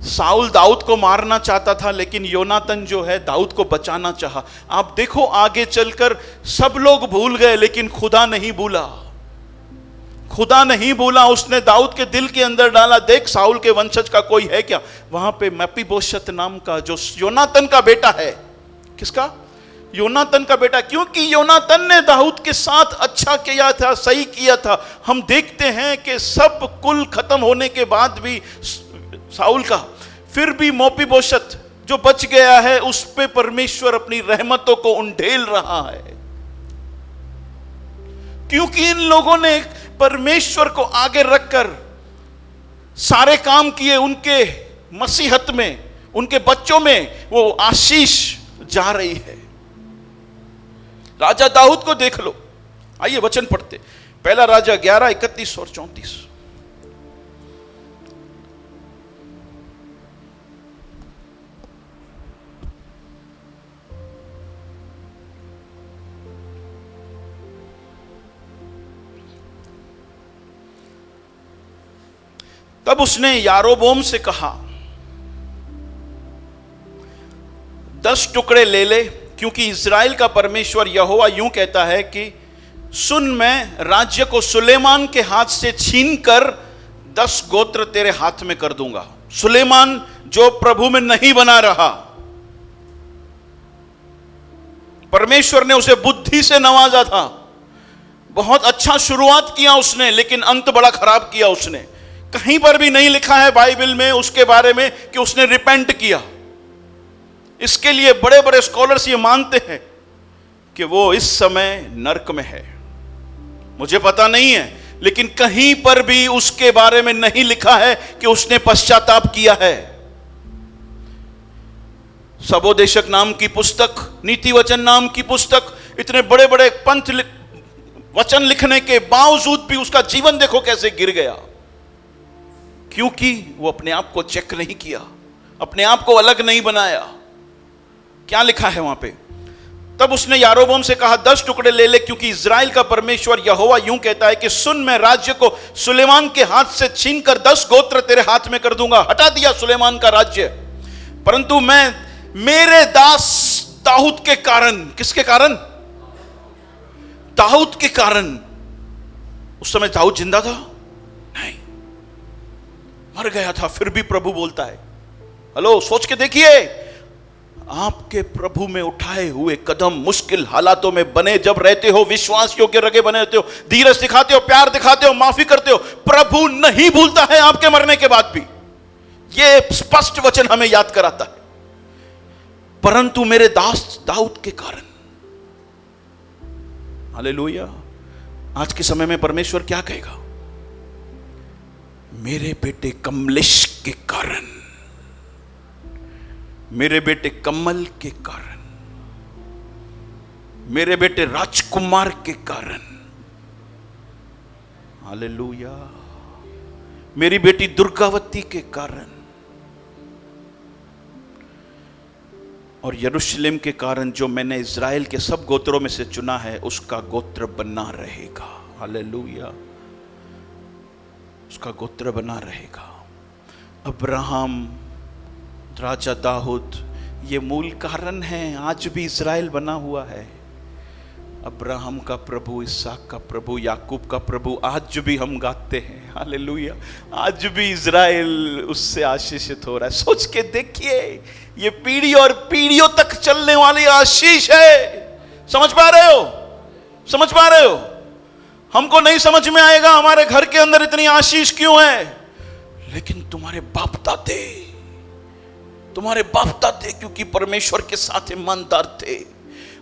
साउल दाऊद को मारना चाहता था, लेकिन योनातन जो है दाऊद को बचाना चाहा। आप देखो आगे चलकर सब लोग भूल गए, लेकिन खुदा नहीं भूला। खुदा नहीं भूला, उसने दाऊद के दिल के अंदर डाला, देख साउल के वंशज का कोई है क्या। वहां पे मेफीबोशेत नाम का, जो योनातन का बेटा है, किसका? योनातन का बेटा। क्योंकि योनातन ने दाऊद के साथ अच्छा किया था, सही किया था। हम देखते हैं कि सब कुल खत्म होने के बाद भी साउल का, फिर भी मेफीबोशेत जो बच गया है, उस पे परमेश्वर अपनी रहमतों को उंडेल रहा है। क्योंकि इन लोगों ने परमेश्वर को आगे रखकर सारे काम किए। उनके मसीहत में, उनके बच्चों में वो आशीष जा रही है। राजा दाऊद को देख लो। आइए वचन पढ़ते। पहला राजा 11, 31 और 34। तब उसने यारोबोम से कहा, 10 टुकड़े ले ले, क्योंकि इज़राइल का परमेश्वर यहोवा यूं कहता है कि सुन, मैं राज्य को सुलेमान के हाथ से छीनकर 10 गोत्र तेरे हाथ में कर दूंगा। सुलेमान जो प्रभु में नहीं बना रहा, परमेश्वर ने उसे बुद्धि से नवाजा था, बहुत अच्छा शुरुआत किया उसने, लेकिन अंत बड़ा खराब किया उसने। कहीं पर भी नहीं लिखा है बाइबल में उसके बारे में कि उसने रिपेंट किया। इसके लिए बड़े बड़े स्कॉलर्स ये मानते हैं कि वो इस समय नरक में है। मुझे पता नहीं है, लेकिन कहीं पर भी उसके बारे में नहीं लिखा है कि उसने पश्चाताप किया है। सबोदेशक नाम की पुस्तक, नीति वचन नाम की पुस्तक, इतने बड़े बड़े पंथ वचन लिखने के बावजूद भी उसका जीवन देखो कैसे गिर गया। क्योंकि वो अपने आप को चेक नहीं किया, अपने आप को अलग नहीं बनाया। क्या लिखा है वहां पे? तब उसने यारोबोम से कहा, 10 टुकड़े ले ले, क्योंकि इज़राइल का परमेश्वर यहोवा यूं कहता है कि सुन, मैं राज्य को सुलेमान के हाथ से छीनकर 10 गोत्र तेरे हाथ में कर दूंगा। हटा दिया सुलेमान का राज्य, परंतु मैं मेरे दास दाऊद के कारण, किसके कारण? दाऊद के कारण। उस समय दाऊद जिंदा था? नहीं, मर गया था। फिर भी प्रभु बोलता है। हेलो, सोच के देखिए, आपके प्रभु में उठाए हुए कदम मुश्किल हालातों में बने जब रहते हो, विश्वास योग्य रखे बने रहते हो, धीरज दिखाते हो, प्यार दिखाते हो, माफी करते हो, प्रभु नहीं भूलता है आपके मरने के बाद भी। यह स्पष्ट वचन हमें याद कराता है। परंतु मेरे दास दाऊद के कारण। हालेलुया। आज के समय में परमेश्वर क्या कहेगा? मेरे बेटे कमलेश के कारण, मेरे बेटे कमल के कारण, मेरे बेटे राजकुमार के कारण। हालेलुया। मेरी बेटी दुर्गावती के कारण और यरूशलेम के कारण, जो मैंने इज़राइल के सब गोत्रों में से चुना है, उसका गोत्र बना रहेगा। हालेलुया। उसका गोत्र बना रहेगा। अब्राहम राजा दाऊद, ये मूल कारण है आज भी इज़राइल बना हुआ है। अब्राहम का प्रभु, इसहाक का प्रभु, याकूब का प्रभु, आज भी हम गाते हैं हालेलुया। आज भी इज़राइल उससे आशीषित हो रहा है। सोच के देखिए, ये पीढ़ी और पीढ़ियों तक चलने वाली आशीष है। समझ पा रहे हो? समझ पा रहे हो? हमको नहीं समझ में आएगा हमारे घर के अंदर इतनी आशीष क्यों है, लेकिन तुम्हारे बाप दादे क्योंकि परमेश्वर के साथ ईमानदार थे।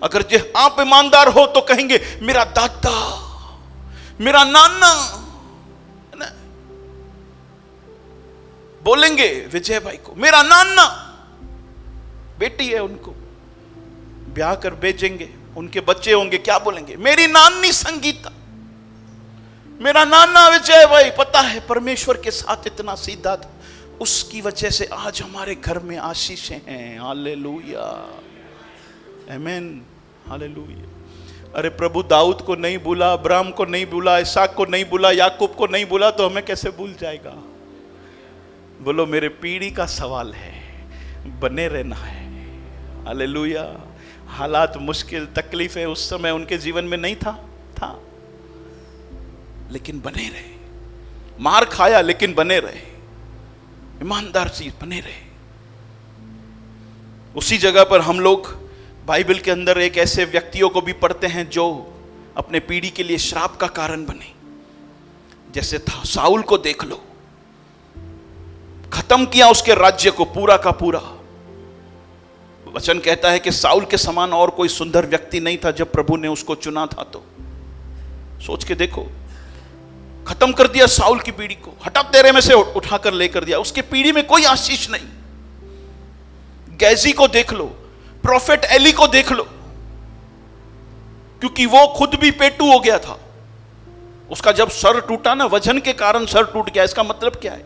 अगर जो आप ईमानदार हो तो कहेंगे मेरा दादा, मेरा नाना, बोलेंगे विजय भाई को मेरा नाना, बेटी है उनको ब्याह कर भेजेंगे, उनके बच्चे होंगे, क्या बोलेंगे? मेरी नानी संगीता, मेरा नाना विजय भाई। पता है परमेश्वर के साथ इतना सीधा था, उसकी वजह से आज हमारे घर में आशीषें हैं। हालेलुया, आमीन, हालेलुया। अरे प्रभु दाऊद को नहीं भूला, अब्राहम को नहीं भूला, इसहाक को नहीं भूला, याकूब को नहीं भूला, तो हमें कैसे भूल जाएगा? बोलो, मेरे पीढ़ी का सवाल है, बने रहना है। हालेलुया। हालात मुश्किल, तकलीफ है उस समय उनके जीवन में नहीं था, लेकिन बने रहे। मार खाया लेकिन बने रहे, ईमानदार चीज बने रहे। उसी जगह पर हम लोग बाइबल के अंदर एक ऐसे व्यक्तियों को भी पढ़ते हैं जो अपने पीढ़ी के लिए श्राप का कारण बने। जैसे था साउल को देख लो, खत्म किया उसके राज्य को पूरा का पूरा। वचन कहता है कि साउल के समान और कोई सुंदर व्यक्ति नहीं था जब प्रभु ने उसको चुना था। तो सोच के देखो, खत्म कर दिया साउल की पीढ़ी को, हटा तेरे में से उठाकर लेकर दिया। उसके पीढ़ी में कोई आशीष नहीं। गैजी को देख लो, प्रोफेट एली को देख लो, क्योंकि वो खुद भी पेटू हो गया था। उसका जब सर टूटा ना, वजन के कारण सर टूट गया। इसका मतलब क्या है?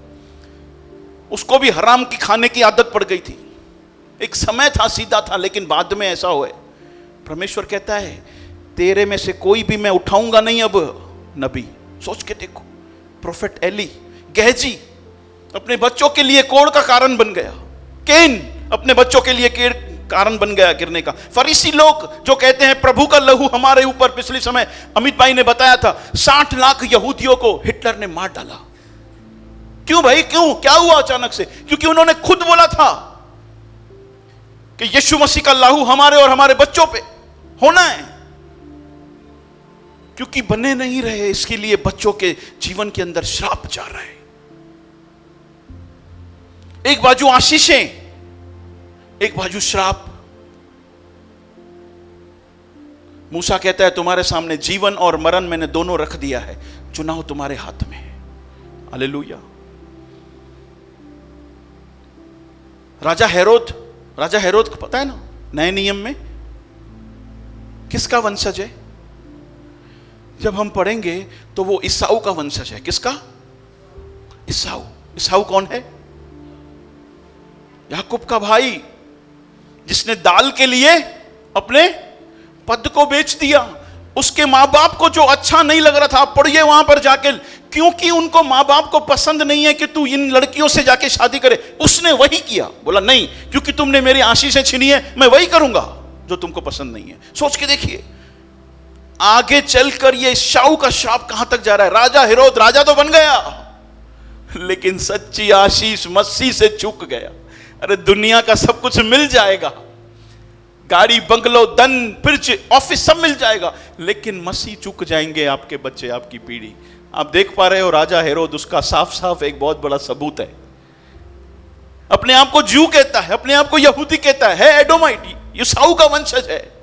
उसको भी हराम की खाने की आदत पड़ गई थी। एक समय था सीधा था, लेकिन बाद में ऐसा हुआ। परमेश्वर कहता है तेरे में से कोई भी मैं उठाऊंगा नहीं अब नबी। सोच के देखो, प्रोफेट एली, गेहजी अपने बच्चों के लिए कोढ़ का कारण बन गया। केन अपने बच्चों के लिए कारण बन गया गिरने का। फरीसी लोग जो कहते हैं प्रभु का लहू हमारे ऊपर, पिछले समय अमित भाई ने बताया था 60 लाख यहूदियों को हिटलर ने मार डाला। क्यों भाई, क्यों? क्या हुआ अचानक से? क्योंकि उन्होंने खुद बोला था कि यीशु मसीह का लहू हमारे और हमारे बच्चों पे होना है। क्योंकि बने नहीं रहे, इसके लिए बच्चों के जीवन के अंदर श्राप जा रहा है। एक बाजू आशीषें, एक बाजू श्राप। मूसा कहता है तुम्हारे सामने जीवन और मरण मैंने दोनों रख दिया है, चुनाव तुम्हारे हाथ में है। हालेलुया। राजा हेरोद को पता है ना, नए नियम में किसका वंशज है? जब हम पढ़ेंगे तो वो ईसाऊ का वंशज है। किसका? ईसाऊ कौन है? याकूब का भाई, जिसने दाल के लिए अपने पद को बेच दिया। उसके माँ बाप को जो अच्छा नहीं लग रहा था, आप पढ़िए वहां पर जाके, क्योंकि उनको माँ बाप को पसंद नहीं है कि तू इन लड़कियों से जाके शादी करे, उसने वही किया। बोला नहीं, क्योंकि तुमने मेरी आशीषें छीनी है, मैं वही करूंगा जो तुमको पसंद नहीं है। सोच के देखिए आगे चलकर ये शाऊ का श्राप कहां तक जा रहा है। राजा हेरोद राजा तो बन गया, लेकिन सच्ची आशीष मसीह से चूक गया। अरे दुनिया का सब कुछ मिल जाएगा, गाड़ी, बंगलो, धन, फ्रिज, ऑफिस सब मिल जाएगा, लेकिन मसीह चूक जाएंगे आपके बच्चे, आपकी पीढ़ी। आप देख पा रहे हो राजा हेरोद, उसका साफ साफ एक बहुत बड़ा सबूत है। अपने आप को जू कहता है, अपने आप को यहूदी कहता है एडोमाइट, ईसाऊ का वंशज है।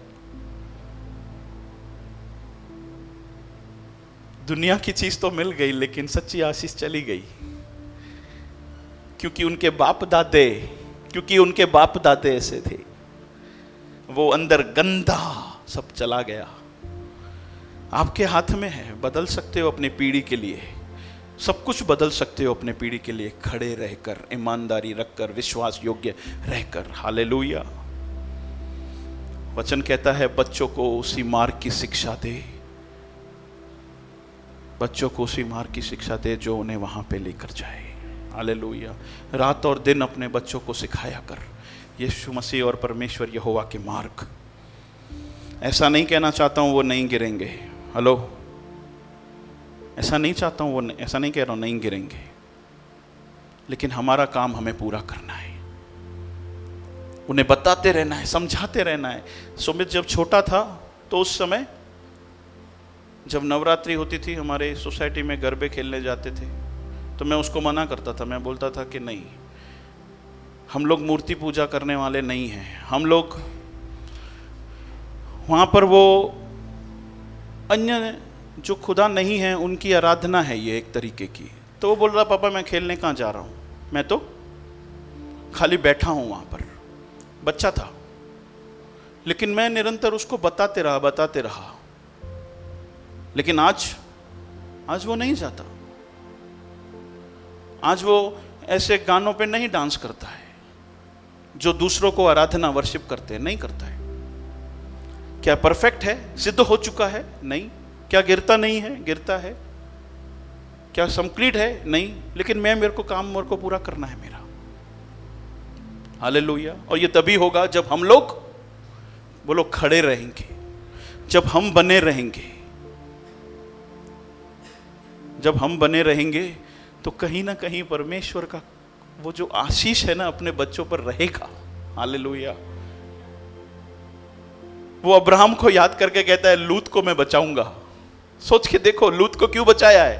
दुनिया की चीज तो मिल गई, लेकिन सच्ची आशीष चली गई। क्योंकि उनके बाप दादे ऐसे थे। वो अंदर गंदा सब चला गया। आपके हाथ में है, बदल सकते हो अपनी पीढ़ी के लिए, सब कुछ बदल सकते हो अपने पीढ़ी के लिए, खड़े रहकर, ईमानदारी रखकर, विश्वास योग्य रहकर। हालेलुया। वचन कहता है बच्चों को उसी मार्ग की शिक्षा दे, बच्चों को उसी मार्ग की शिक्षा दे जो उन्हें वहां पे लेकर जाए। हालेलुया। रात और दिन अपने बच्चों को सिखाया कर यीशु मसीह और परमेश्वर यहोवा के मार्ग। ऐसा नहीं कहना चाहता हूँ वो नहीं गिरेंगे, हेलो, ऐसा नहीं चाहता हूँ, वो ऐसा नहीं कह रहा हूँ नहीं गिरेंगे, लेकिन हमारा काम हमें पूरा करना है, उन्हें बताते रहना है, समझाते रहना है। सुमित जब छोटा था तो उस समय जब नवरात्रि होती थी हमारे सोसाइटी में गरबे खेलने जाते थे तो मैं उसको मना करता था। मैं बोलता था कि नहीं, हम लोग मूर्ति पूजा करने वाले नहीं हैं, हम लोग वहाँ पर वो अन्य जो खुदा नहीं है उनकी आराधना है ये एक तरीके की। तो वो बोल रहा पापा मैं खेलने कहाँ जा रहा हूँ, मैं तो खाली बैठा हूँ वहाँ पर। बच्चा था, लेकिन मैं निरंतर उसको बताते रहा, लेकिन आज वो नहीं जाता। आज वो ऐसे गानों पे नहीं डांस करता है जो दूसरों को आराधना वर्शिप करते हैं, नहीं करता है। क्या परफेक्ट है, सिद्ध हो चुका है? नहीं। क्या गिरता नहीं है? गिरता है। क्या कंप्लीट है? नहीं। लेकिन मेरे को पूरा करना है मेरा। हालेलुया। और ये तभी होगा जब हम लोग बोलो खड़े रहेंगे, जब हम बने रहेंगे। जब हम बने रहेंगे तो कहीं ना कहीं परमेश्वर का वो जो आशीष है ना अपने बच्चों पर रहेगा। हालेलुया। वो अब्राहम को याद करके कहता है लूत को मैं बचाऊंगा। सोच के देखो लूत को क्यों बचाया है,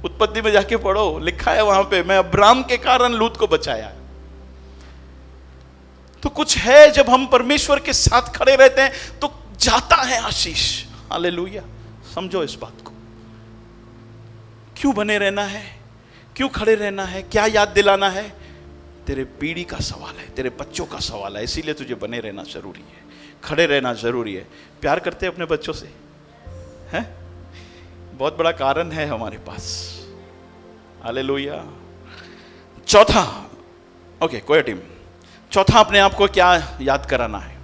उत्पत्ति में जाके पढ़ो, लिखा है वहां पे मैं अब्राहम के कारण लूत को बचाया। तो कुछ है जब हम परमेश्वर के साथ खड़े रहते हैं तो जाता है आशीष। हालेलुया। समझो इस बात को। क्यों बने रहना है, क्यों खड़े रहना है, क्या याद दिलाना है? तेरे पीढ़ी का सवाल है, तेरे बच्चों का सवाल है, इसीलिए तुझे बने रहना जरूरी है, खड़े रहना जरूरी है। प्यार करते हैं अपने बच्चों से, हैं? बहुत बड़ा कारण है हमारे पास। हालेलुया। चौथा, ओके कोई टीम, चौथा अपने आप को क्या याद कराना है?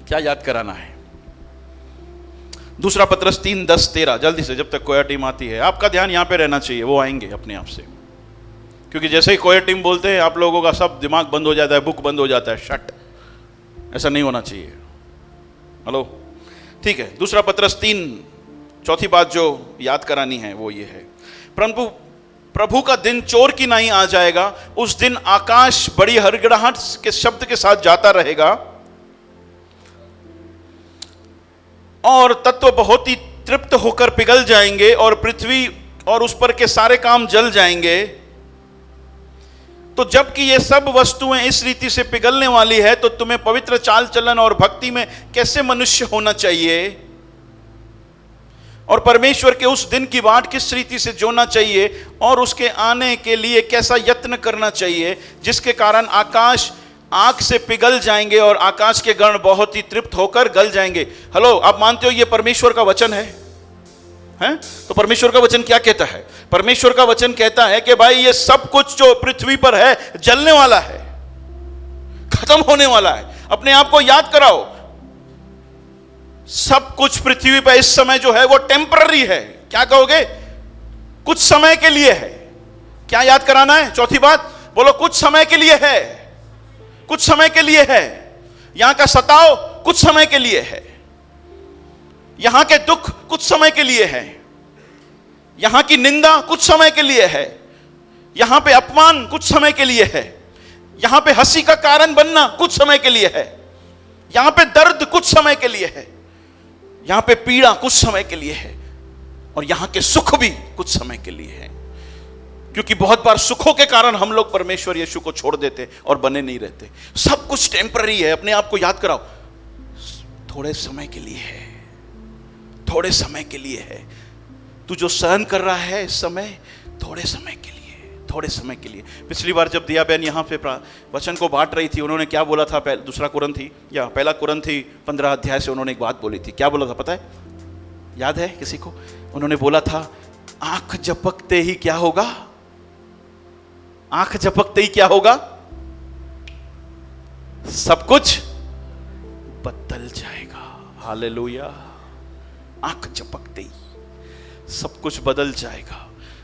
क्या याद कराना है? दूसरा पत्रस 3:10-13, जल्दी से जब तक कोई टीम आती है। आपका ध्यान यहां पे रहना चाहिए, वो आएंगे अपने आप से, क्योंकि जैसे ही कोई टीम बोलते हैं आप लोगों का सब दिमाग बंद हो जाता है, बुक बंद हो जाता है, शट। ऐसा नहीं होना चाहिए। हेलो, ठीक है। दूसरा पत्रस 3, चौथी बात जो याद करानी है वो ये है, प्रभु का दिन चोर की नहीं आ जाएगा। उस दिन आकाश बड़ी हड़गड़ाहट के शब्द के साथ जाता रहेगा और तत्व बहुत ही तृप्त होकर पिघल जाएंगे और पृथ्वी और उस पर के सारे काम जल जाएंगे। तो जबकि ये सब वस्तुएं इस रीति से पिघलने वाली है तो तुम्हें पवित्र चाल चलन और भक्ति में कैसे मनुष्य होना चाहिए और परमेश्वर के उस दिन की बाट किस रीति से जोना चाहिए और उसके आने के लिए कैसा यत्न करना चाहिए, जिसके कारण आकाश आग से पिघल जाएंगे और आकाश के गण बहुत ही तृप्त होकर गल जाएंगे। हेलो, आप मानते हो ये परमेश्वर का वचन है? हैं? तो परमेश्वर का वचन क्या कहता है? परमेश्वर का वचन कहता है कि भाई ये सब कुछ जो पृथ्वी पर है जलने वाला है, खत्म होने वाला है। अपने आप को याद कराओ, सब कुछ पृथ्वी पर इस समय जो है वो टेम्पररी है। क्या कहोगे? कुछ समय के लिए है। क्या याद कराना है? चौथी बात बोलो, कुछ समय के लिए है, कुछ समय के लिए है। यहां का सताव कुछ समय के लिए है, यहां के दुख कुछ समय के लिए है, यहां की निंदा कुछ समय के लिए है, यहां पे अपमान कुछ समय के लिए है, यहां पे हंसी का कारण बनना कुछ समय के लिए है, यहां पे दर्द कुछ समय के लिए है, यहां पे पीड़ा कुछ समय के लिए है और यहां के सुख भी कुछ समय के लिए है। क्योंकि बहुत बार सुखों के कारण हम लोग परमेश्वर यीशु को छोड़ देते और बने नहीं रहते। सब कुछ टेम्पररी है। अपने आप को याद कराओ, थोड़े समय के लिए है, थोड़े समय के लिए है। तू जो सहन कर रहा है इस समय, थोड़े समय के लिए, थोड़े समय के लिए। पिछली बार जब दिया बहन यहाँ पे वचन को बांट रही थी, उन्होंने क्या बोला था? दूसरा कुरंथी या पहला कुरंथी 15 अध्याय से उन्होंने एक बात बोली थी। क्या बोला था पता है? याद है किसी को? उन्होंने बोला था आंख झपकते ही क्या होगा? आंख झपकते ही क्या होगा? सब कुछ बदल जाएगा। हालेलुया। आंख झपकते ही सब कुछ बदल जाएगा।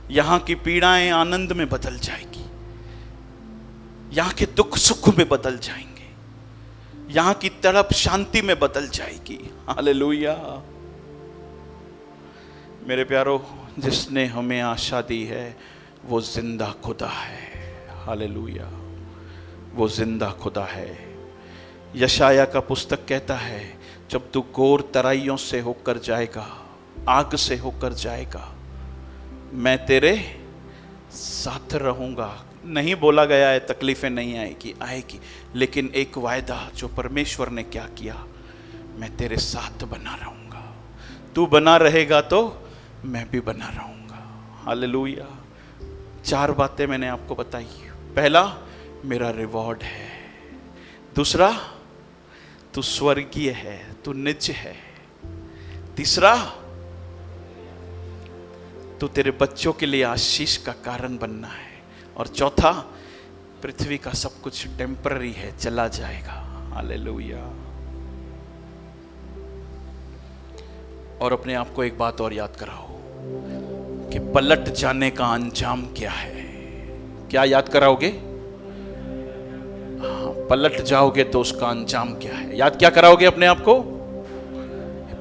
यहां की पीड़ाएं आनंद में बदल जाएगी, यहां के दुख सुख में बदल जाएंगे, यहां की तड़प शांति में बदल जाएगी। हालेलुया। मेरे प्यारो, जिसने हमें आशा दी है वो जिंदा खुदा है। हालेलुया, वो जिंदा खुदा है। यशाया का पुस्तक कहता है, जब तू घोर तराइयों से होकर जाएगा, आग से होकर जाएगा, मैं तेरे साथ रहूंगा। नहीं बोला गया है तकलीफें नहीं आएगी, आएगी, लेकिन एक वायदा जो परमेश्वर ने क्या किया, मैं तेरे साथ बना रहूंगा। तू बना रहेगा तो मैं भी बना रहूंगा। हालेलुया। 4 बातें मैंने आपको बताई। पहला, मेरा रिवॉर्ड है। दूसरा, तू स्वर्गीय है, तू निज है। तीसरा, तू तेरे बच्चों के लिए आशीष का कारण बनना है। और चौथा, पृथ्वी का सब कुछ टेम्पररी है, चला जाएगा। हालेलुया। और अपने आप को एक बात और याद कराओ कि पलट जाने का अंजाम क्या है। क्या याद कराओगे? हाँ, पलट जाओगे तो उसका अंजाम क्या है, याद क्या कराओगे अपने आप को?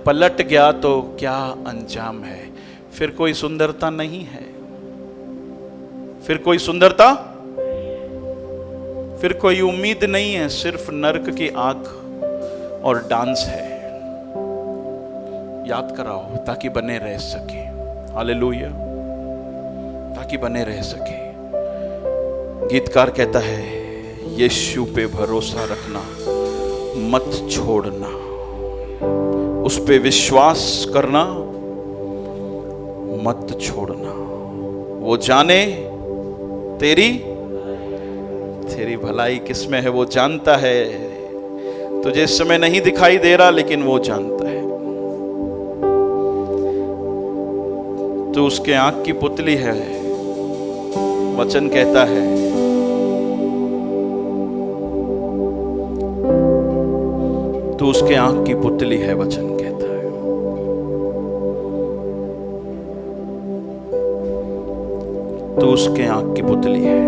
पलट गया तो क्या अंजाम है? फिर कोई सुंदरता नहीं है, फिर कोई सुंदरता, फिर कोई उम्मीद नहीं है, सिर्फ नरक की आग और डांस है। याद कराओ ताकि बने रह सके। हालेलुया, ताकि बने रह सके। गीतकार कहता है, यीशु पे भरोसा रखना, मत छोड़ना, उस पे विश्वास करना, मत छोड़ना। वो जाने तेरी भलाई किसमें है, वो जानता है। तुझे इस समय नहीं दिखाई दे रहा, लेकिन वो जानता है। तू उसके आंख की पुतली है। वचन कहता है, तू उसके आंख की पुतली है। वचन कहता है, तू उसके आंख की पुतली है।